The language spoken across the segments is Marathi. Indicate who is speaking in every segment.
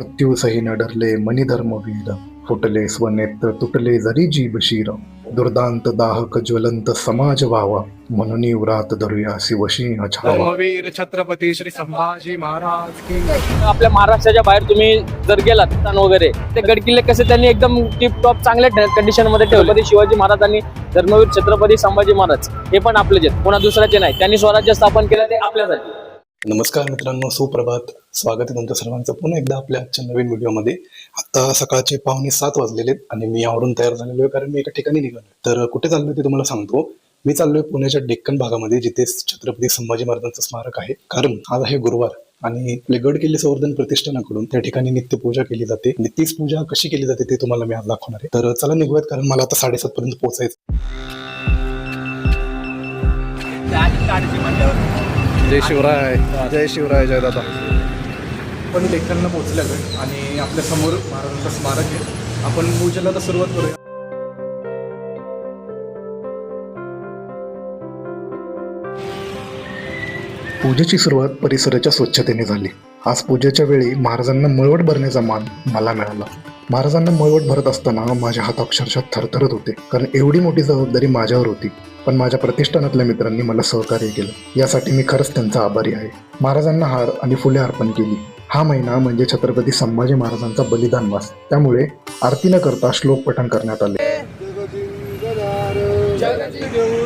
Speaker 1: मृत्यूसही न डरले मनी धर्मवीर, फुटले स्वनेत्र तुटले जरी जीभ शीर, दुर्दांत दाहक ज्वलंत समाज व्हावा, म्हणून उरात धरूयासी वशी छावा.
Speaker 2: धर्मवीर छत्रपती श्री संभाजी महाराज की.
Speaker 3: आपल्या महाराष्ट्राच्या बाहेर तुम्ही जर गेलात स्थान वगैरे ते गडकिल्ले कसे त्यांनी एकदम टिप टॉप चांगल्या कंडिशन मध्ये ठेवले. शिवाजी महाराजांनी धर्मवीर छत्रपती संभाजी महाराज हे पण आपलेच आहेत, कोणा दुसऱ्याचे नाही. त्यांनी स्वराज्य स्थापन केलं ते आपल्यासाठी.
Speaker 4: नमस्कार मित्रांनो, सुप्रभात. स्वागत आहे तुमच्या सर्वांचं पुन्हा एकदा आपल्या आजच्या नवीन व्हिडिओमध्ये. आता सकाळचे 6:45 वाजलेले आहेत आणि मी आवरून तयार झालेलो आहे, कारण मी एका ठिकाणी निघालो. तर कुठे चाललोय ते तुम्हाला सांगतो. मी चाललोय पुण्याच्या डेक्कन भागामध्ये, जिथे छत्रपती संभाजी महाराजांचं स्मारक आहे. कारण आज आहे गुरुवार आणि आपले गड किल्ले संवर्धन प्रतिष्ठानाकडून त्या ठिकाणी नित्यपूजा केली जाते. आणि तीच पूजा कशी केली जाते ते तुम्हाला मी आज दाखवणार आहे. तर चला निघूयात, कारण मला आता 7:30 पर्यंत पोहोचायचं.
Speaker 2: जय शिवराय, जय शिवराय, जय दादा. आपण डेक्कनला पोहोचलेलो आहे आणि आपल्या समोर महाराजांचं स्मारक आहे. आपण पूजेला तर सुरुवात करूया.
Speaker 1: पूजेची सुरुवात परिसराच्या स्वच्छतेने झाली. आज पूजेच्या वेळी महाराजांना मळवट भरण्याचा मान मला मिळाला. महाराजांना मळवट भरत असताना माझ्या हात अक्षरशः थरथरत होते, कारण एवढी मोठी जबाबदारी माझ्यावर होती. पण माझ्या प्रतिष्ठानातल्या मित्रांनी मला सहकार्य केलं, यासाठी मी खरंच त्यांचा आभारी आहे. महाराजांना हार आणि फुले अर्पण केली. हा महिना म्हणजे छत्रपती संभाजी महाराजांचा बलिदान मास, त्यामुळे आरती न करता श्लोक पठण करण्यात आले.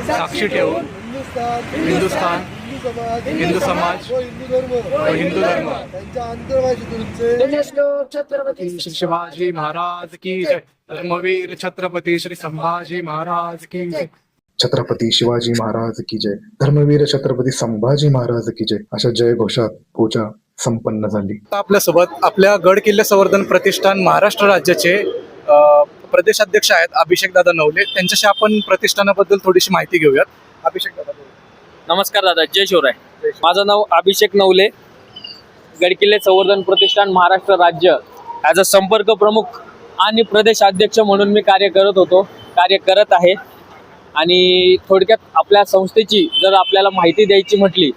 Speaker 2: साक्षी ठेवून हिंदुस्थान, हिंदू समाज व हिंदू धर्म छत्रपती श्री शिवाजी महाराज की जय. धर्मवीर छत्रपती श्री संभाजी महाराज की जय.
Speaker 1: छत्रपती शिवाजी महाराज की जय. धर्मवीर छत्रपती संभाजी महाराज की जय अशा जय घोषात पूजा संपन्न झाली.
Speaker 4: आता आपल्यासोबत आपल्या गड किल्ले संवर्धन प्रतिष्ठान महाराष्ट्र राज्याचे प्रदेशाध्यक्ष आहेत अभिषेक दादा नवले. त्यांच्याशी आपण प्रतिष्ठानाबद्दल थोडीशी माहिती घेऊयात. अभिषेक दादा,
Speaker 3: नमस्कार दादा, जय शिवराय. माझं नाव अभिषेक नवले. गडकिल्ले संवर्धन प्रतिष्ठान महाराष्ट्र राज्य ॲज अ संपर्क प्रमुख आणि प्रदेश अध्यक्ष म्हणून मी कार्य करत आहे. आणि थोडक्यात आपल्या संस्थेची जर आपल्याला माहिती द्यायची म्हटली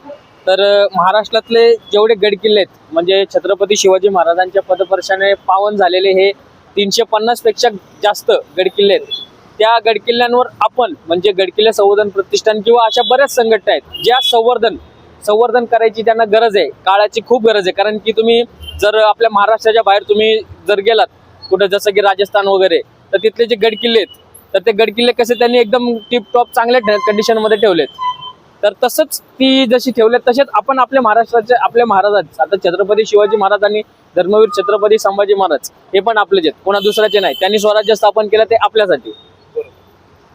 Speaker 3: तर महाराष्ट्रातले जेवढे गडकिल्ले आहेत, म्हणजे छत्रपती शिवाजी महाराजांच्या पदस्पर्शाने पावन झालेले हे 350 पेक्षा जास्त गडकिल्ले आहेत. त्या गडकिल्ल्यांवर आपण म्हणजे गडकिल्ले संवर्धन प्रतिष्ठान किंवा अशा बऱ्याच संघटना आहेत ज्या संवर्धन करायची त्यांना गरज आहे, काळाची खूप गरज आहे. कारण की तुम्ही जर आपल्या महाराष्ट्राच्या बाहेर तुम्ही जर गेलात कुठं, जसं की राजस्थान वगैरे, तर तिथले जे गडकिल्ले आहेत तर ते गडकिल्ले कसे त्यांनी एकदम टिप टॉप चांगल्या कंडिशनमध्ये ठेवलेत. तर तसंच ती जशी ठेवलेत तसेच आपण आपल्या महाराजांचं आता छत्रपती शिवाजी महाराजांनी धर्मवीर छत्रपती संभाजी महाराज हे पण आपलेच आहेत, कोणा दुसऱ्याचे नाही. त्यांनी स्वराज्य स्थापन केलं ते आपल्यासाठी.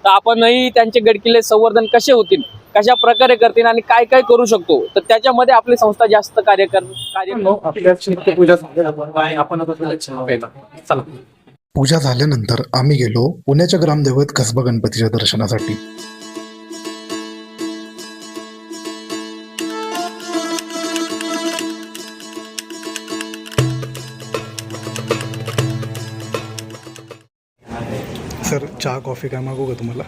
Speaker 3: तर आपणही त्यांचे गडकिल्ले संवर्धन कसे होतील, कशा प्रकारे करतील आणि काय काय करू शकतो, तर त्याच्यामध्ये आपली संस्था जास्त कार्य
Speaker 1: पूजा झाल्यानंतर आम्ही गेलो पुण्याच्या ग्रामदैवत कसबा गणपतीच्या दर्शनासाठी.
Speaker 4: सर, चहा कॉफी काय मागू का तुम्हाला?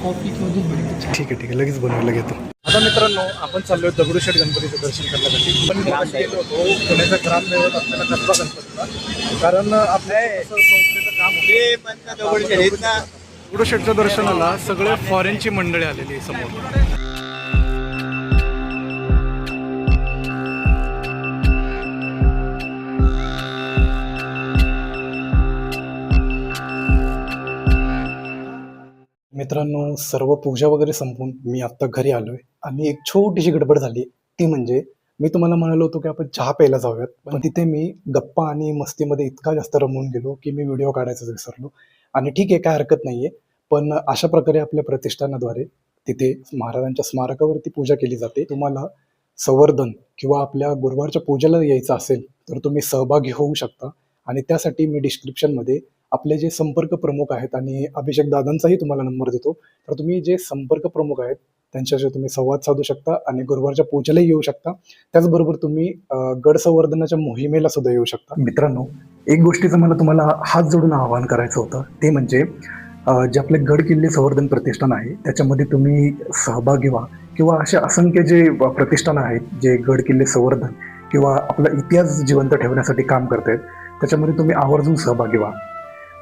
Speaker 2: कॉफी किंवा दूध भेटेल.
Speaker 4: ठीक आहे, लगेच बनवायला घेतो.
Speaker 2: आता मित्रांनो, आपण चाललोय दगडूशेठ गणपतीचं दर्शन करण्यासाठी. पण मी आज गेलो होतो पुण्याचा ग्रामदैवत असलेला कसबा गणपतीला, कारण आपल्या संस्थेचं काम होतं. दगडूशेठच्या दर्शनाला सगळे फॉरेनची मंडळी आलेली आहे समोर.
Speaker 4: मित्रांनो, सर्व पूजा वगैरे संपून मी आत्ता घरी आलोय आणि एक छोटीशी गडबड झाली. ती म्हणजे मी तुम्हाला म्हणालो होतो की आपण चहा प्यायला जाऊयात, पण तिथे मी गप्पा आणि मस्तीमध्ये इतका जास्त रमून गेलो की मी व्हिडिओ काढायचाच विसरलो. आणि ठीक आहे, काय हरकत नाहीये, पण अशा प्रकारे आपल्या प्रतिष्ठानाद्वारे तिथे महाराजांच्या स्मारकावरती पूजा केली जाते. तुम्हाला संवर्धन किंवा आपल्या गुरुवारच्या पूजेला यायचं असेल तर तुम्ही सहभागी होऊ शकता. आणि त्यासाठी मी डिस्क्रिप्शनमध्ये आपले जे संपर्क प्रमुख आहेत आणि अभिषेक दादांचाही तुम्हाला नंबर देतो, तर तुम्ही जे संपर्क प्रमुख आहेत त्यांच्याशी तुम्ही संवाद साधू शकता आणि गुरुवारच्या पूजेलाही येऊ शकता. त्याचबरोबर तुम्ही गड संवर्धनाच्या मोहिमेला सुद्धा येऊ शकता.
Speaker 1: मित्रांनो, एक गोष्टीचं मला तुम्हाला हात जोडून आवाहन करायचं होतं, ते म्हणजे जे आपले गड किल्ले संवर्धन प्रतिष्ठान आहे त्याच्यामध्ये तुम्ही सहभागी व्हा, किंवा असे असंख्य जे प्रतिष्ठान आहेत जे गड किल्ले संवर्धन किंवा आपला इतिहास जिवंत ठेवण्यासाठी काम करतायत त्याच्यामध्ये तुम्ही आवर्जून सहभागी व्हा.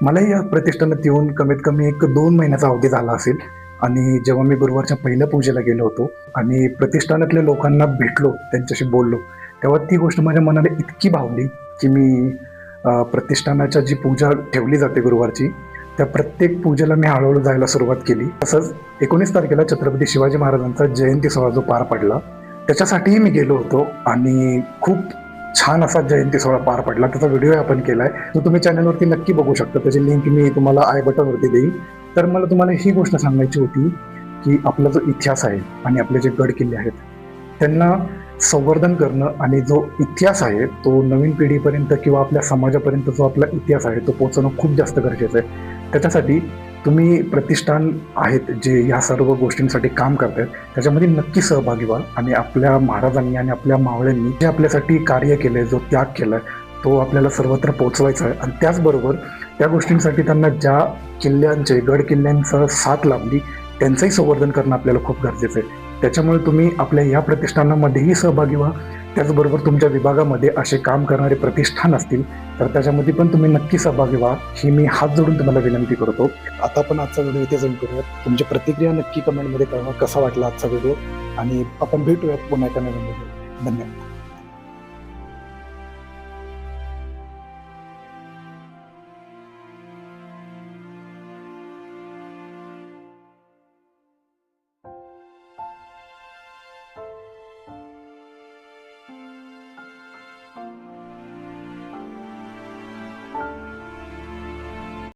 Speaker 1: मलाही या प्रतिष्ठानात येऊन कमीत कमी 1-2 महिन्याचा अवधी झाला असेल आणि जेव्हा मी गुरुवारच्या पहिल्या पूजेला गेलो होतो आणि प्रतिष्ठानातल्या लोकांना भेटलो, त्यांच्याशी बोललो, तेव्हा ती गोष्ट माझ्या मनाला इतकी भावली की मी प्रतिष्ठानाच्या जी पूजा ठेवली जाते गुरुवारची, त्या प्रत्येक पूजेला मी हळूहळू जायला सुरुवात केली. तसंच 19 तारखेला छत्रपती शिवाजी महाराजांचा जयंती सोहळा जो पार पडला त्याच्यासाठीही मी गेलो होतो आणि खूप छान असा जयंती सोहळा पार पडला. त्याचा व्हिडिओ आपण केलाय, तो तुम्ही चॅनलवरती नक्की बघू शकता. त्याची लिंक मी तुम्हाला आय बटनवरती देईन. तर मला तुम्हाला ही गोष्ट सांगायची होती की आपला जो इतिहास आहे आणि आपले जे गड किल्ले आहेत त्यांना संवर्धन करणं आणि जो इतिहास आहे तो नवीन पिढीपर्यंत किंवा आपल्या समाजापर्यंत जो आपला इतिहास आहे तो पोहोचवणं खूप जास्त गरजेचं आहे. त्याच्यासाठी तुम्ही प्रतिष्ठान आहेत जे ह्या सर्व गोष्टींसाठी काम करतात त्याच्यामध्ये नक्की सहभागी व्हा आणि आपल्या महाराजांनी आणि आपल्या मावळ्यांनी जे आपल्यासाठी कार्य केलंय, जो त्याग केलाय तो आपल्याला सर्वत्र पोहोचवायचा आहे. आणि त्याचबरोबर त्या गोष्टींसाठी त्यांना ज्या किल्ल्यांचे गड किल्ल्यांचा साथ लाभली त्यांचंही संवर्धन करणं आपल्याला खूप गरजेचं आहे. त्याच्यामुळे तुम्ही आपल्या या प्रतिष्ठानामध्येही सहभागी व्हा. त्याचबरोबर तुमच्या विभागामध्ये असे काम करणारे प्रतिष्ठान असतील तर त्याच्यामध्ये पण तुम्ही नक्की सहभागी व्हा, ही मी हात जोडून तुम्हाला विनंती करतो.
Speaker 4: आता आपण आजचा व्हिडिओ इथे एंड करूयात. तुमची प्रतिक्रिया नक्की कमेंटमध्ये कळवा, कसा वाटला आजचा व्हिडिओ, आणि आपण भेटूयात पुन्हा एका नवीन व्हिडिओ. धन्यवाद.